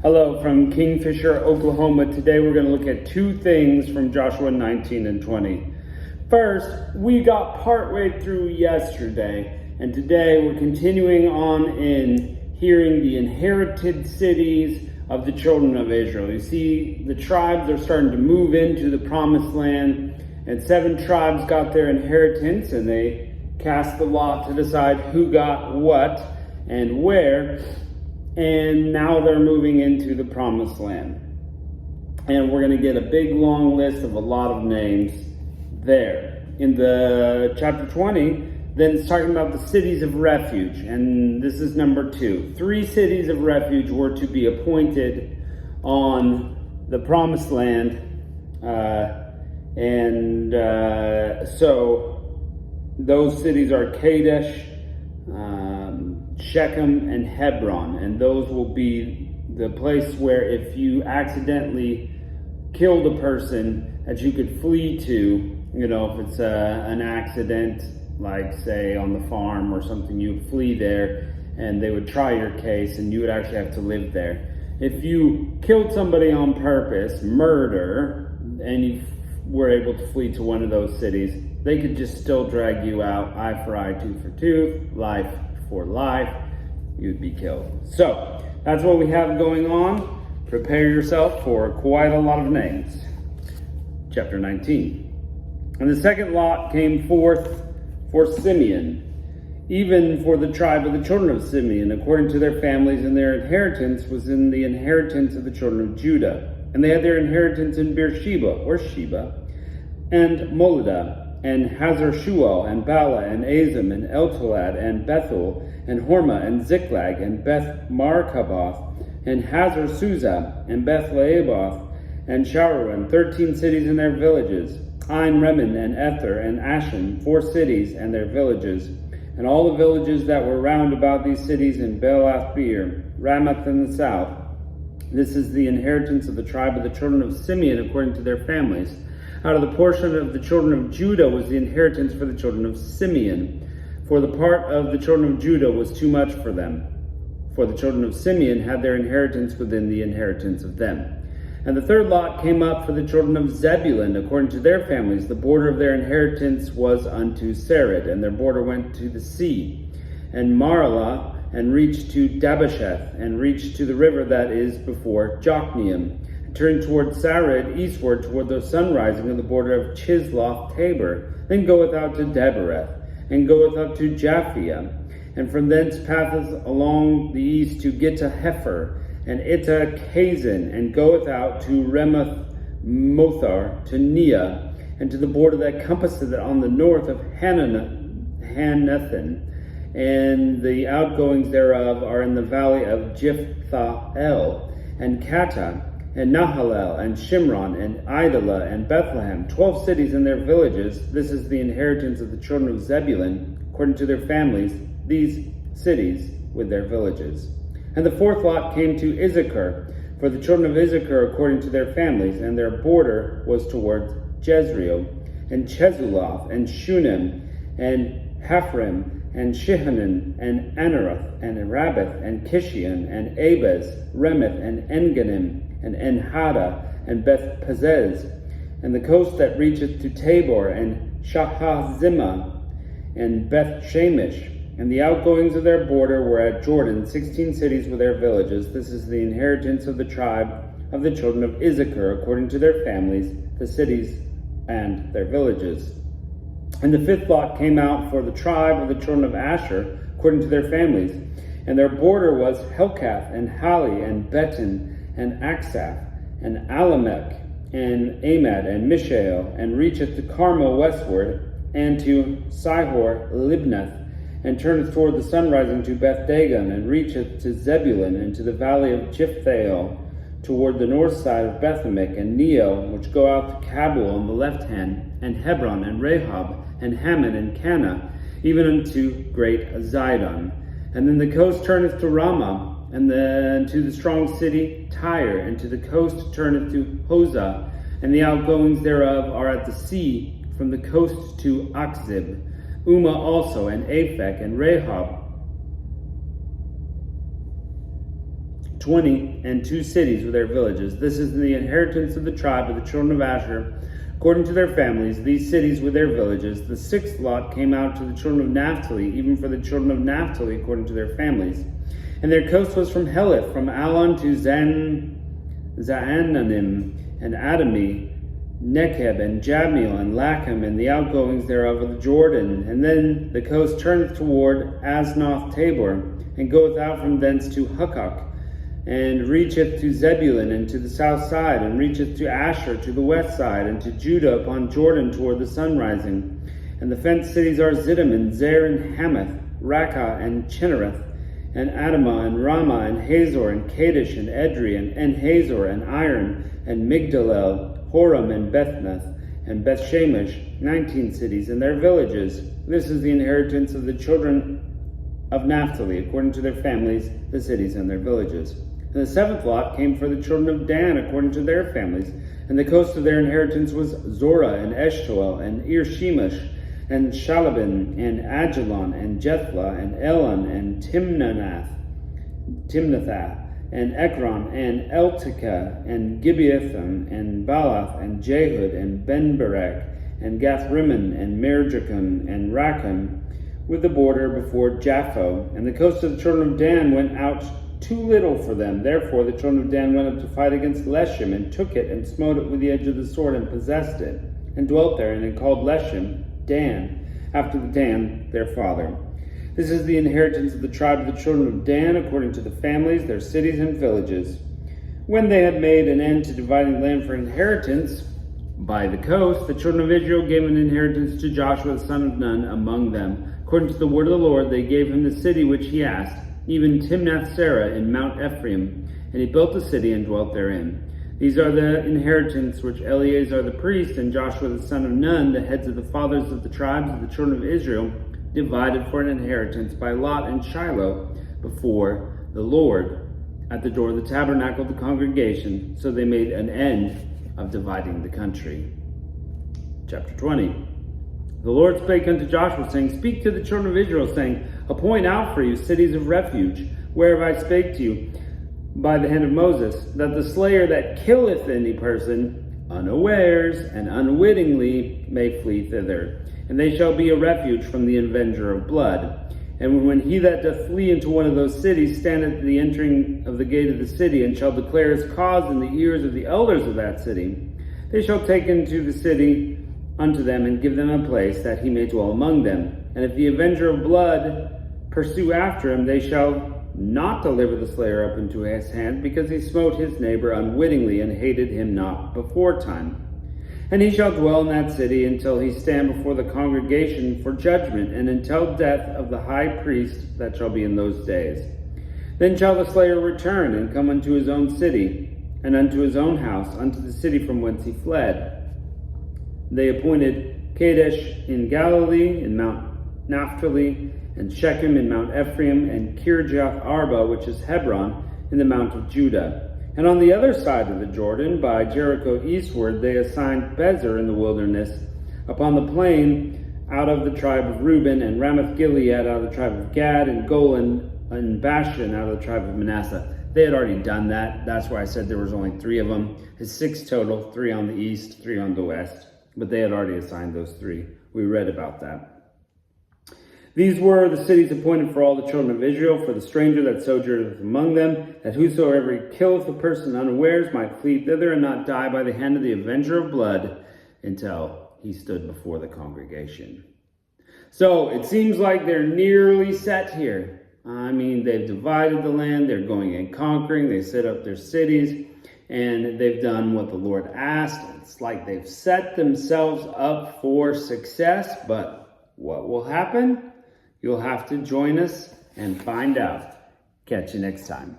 Hello from Kingfisher, Oklahoma. Today we're going to look at two things from Joshua 19 and 20. First, we got partway through yesterday, and today we're continuing on in hearing the inherited cities of the children of Israel. You see, the tribes are starting to move into the promised land, and 7 tribes got their inheritance, and they cast the lot to decide who got what and where. And now they're moving into the promised land. And we're going to get a big long list of a lot of names there. In the chapter 20, then it's talking about the cities of refuge. And this is number 2. 3 cities of refuge were to be appointed on the promised land. So those cities are Kadesh, Shechem, and Hebron, and those will be the place where if you accidentally killed a person that you could flee to, if it's an accident, like say on the farm or something, you would flee there and they would try your case and you would actually have to live there. If you killed somebody on purpose, murder, and you were able to flee to one of those cities, they could just still drag you out, eye for eye, tooth for tooth, life for life, you'd be killed. So that's what we have going on. Prepare yourself for quite a lot of names. Chapter 19. And the second lot came forth for Simeon, even for the tribe of the children of Simeon, according to their families, and their inheritance was in the inheritance of the children of Judah. And they had their inheritance in Beersheba, or Sheba, and Moladah, and Hazar Shual, and Bala, and Azim, and Eltolad, and Bethel, and Hormah, and Ziklag, and Beth Markaboth, and Hazar Susa, and Beth Leaboth, and Sharuan, 13 cities and their villages, Ein Remen, and Ether, and Ashan, 4 cities and their villages, and all the villages that were round about these cities in Baalath Beer, Ramoth in the south. This is the inheritance of the tribe of the children of Simeon according to their families. Out of the portion of the children of Judah was the inheritance for the children of Simeon. For the part of the children of Judah was too much for them. For the children of Simeon had their inheritance within the inheritance of them. And the third lot came up for the children of Zebulun, according to their families. The border of their inheritance was unto Sarid, and their border went to the sea, and Maralah, and reached to Dabasheth, and reached to the river that is before Jokneam, turned toward Sarid, eastward toward the sunrising of the border of Chisloth Tabor, then goeth out to Debereth, and goeth up to Japhia, and from thence passeth along the east to Gitta Hefer, and Itta Kazin, and goeth out to Remoth Mothar, to Nia, and to the border that compasseth it on the north of Hanethan, and the outgoings thereof are in the valley of Jiphthahel, and Kata, and Nahalel, and Shimron, and Idalah, and Bethlehem, 12 cities and their villages. This is the inheritance of the children of Zebulun, according to their families, these cities with their villages. And the fourth lot came to Issachar, for the children of Issachar according to their families, and their border was towards Jezreel, and Chezuloth, and Shunem, and Haphrim, and Shihanan, and Anaroth, and Rabbith, and Kishion, and Abez, Remeth, and Enganim, and Enhada, and Beth Pazez, and the coast that reacheth to Tabor, and Shahazimah, and Beth Shemesh, and the outgoings of their border were at Jordan, 16 cities with their villages. This is the inheritance of the tribe of the children of Issachar, according to their families, the cities and their villages. And the fifth lot came out for the tribe of the children of Asher, according to their families, and their border was Helkath, and Hali, and Beton, and Aksaph, and Alamech, and Amad, and Mishael, and reacheth to Carmel westward, and to Sihor Libnath, and turneth toward the sunrising to Beth Dagon, and reacheth to Zebulun, and to the valley of Jiphthahel, toward the north side of Bethemich, and Neo, which go out to Kabul on the left hand, and Hebron, and Rehob, and Hammon, and Cana, even unto great Zidon. And then the coast turneth to Ramah, and then to the strong city Tyre, and to the coast turneth to Hosah, and the outgoings thereof are at the sea, from the coast to Akzib, Umah also, and Aphek, and Rehob, 22 cities with their villages. This is the inheritance of the tribe of the children of Asher, according to their families, these cities with their villages. The sixth lot came out to the children of Naphtali, even for the children of Naphtali, according to their families. And their coast was from Heleph, from Alon to Zaananim, and Adami, Nekeb, and Jabneel, and Lachem, and the outgoings thereof of the Jordan. And then the coast turneth toward Aznoth Tabor, and goeth out from thence to Hukkok, and reacheth to Zebulun, and to the south side, and reacheth to Asher, to the west side, and to Judah upon Jordan toward the sunrising. And the fenced cities are Ziddim, and Zer, and Hamath, Rakkah, and Chinnereth, and Adamah, and Ramah, and Hazor, and Kadesh, and Edrei, and En-Hazor, and Iron, and Migdalel, Horam, and Bethneth, and Bethshemesh, 19 cities, and their villages. This is the inheritance of the children of Naphtali, according to their families, the cities and their villages. And the seventh lot came for the children of Dan, according to their families. And the coast of their inheritance was Zorah, and Eshtaol, and Ir-Shemesh, and Shalabin, and Ajalon, and Jethlah, and Elon, and Timnathah, and Ekron, and Eltekeh, and Gibeathim, and Baalath, and Jehud, and Ben-Berek, and Gath-Rimmon, and Merjokim, and Rakim, with the border before Japho. And the coast of the children of Dan went out too little for them. Therefore the children of Dan went up to fight against Leshem, and took it, and smote it with the edge of the sword, and possessed it, and dwelt therein, and called Leshem Dan, after the Dan their father. This is the inheritance of the tribe of the children of Dan, according to the families, their cities and villages. When they had made an end to dividing the land for inheritance by the coast, the children of Israel gave an inheritance to Joshua the son of Nun among them. According to the word of the Lord, they gave him the city which he asked, even Timnath-Serah in Mount Ephraim, and he built the city and dwelt therein. These are the inheritance which Eleazar the priest and Joshua the son of Nun, the heads of the fathers of the tribes of the children of Israel, divided for an inheritance by lot in Shiloh before the Lord at the door of the tabernacle of the congregation. So they made an end of dividing the country. Chapter 20. The Lord spake unto Joshua, saying, Speak to the children of Israel, saying, Appoint out for you cities of refuge, whereof I spake to you by the hand of Moses, that the slayer that killeth any person unawares and unwittingly may flee thither. And they shall be a refuge from the avenger of blood. And when he that doth flee into one of those cities standeth at the entering of the gate of the city, and shall declare his cause in the ears of the elders of that city, they shall take into the city unto them, and give them a place, that he may dwell among them. And if the avenger of blood pursue after him, they shall not deliver the slayer up into his hand, because he smote his neighbor unwittingly, and hated him not before time. And he shall dwell in that city until he stand before the congregation for judgment, and until death of the high priest that shall be in those days. Then shall the slayer return, and come unto his own city, and unto his own house, unto the city from whence he fled. They appointed Kadesh in Galilee, in Mount Naphtali, and Shechem in Mount Ephraim, and Kirjath Arba, which is Hebron, in the Mount of Judah. And on the other side of the Jordan, by Jericho eastward, they assigned Bezer in the wilderness, upon the plain, out of the tribe of Reuben, and Ramoth Gilead out of the tribe of Gad, and Golan and Bashan out of the tribe of Manasseh. They had already done that. That's why I said there was only 3 of them. It's 6 total, 3 on the east, 3 on the west. But they had already assigned those 3. We read about that. These were the cities appointed for all the children of Israel, for the stranger that sojourneth among them, that whosoever killeth a person unawares might flee thither, and not die by the hand of the avenger of blood, until he stood before the congregation. So it seems like they're nearly set here. I mean, they've divided the land, they're going and conquering, they set up their cities, and they've done what the Lord asked. It's like they've set themselves up for success, but what will happen? You'll have to join us and find out. Catch you next time.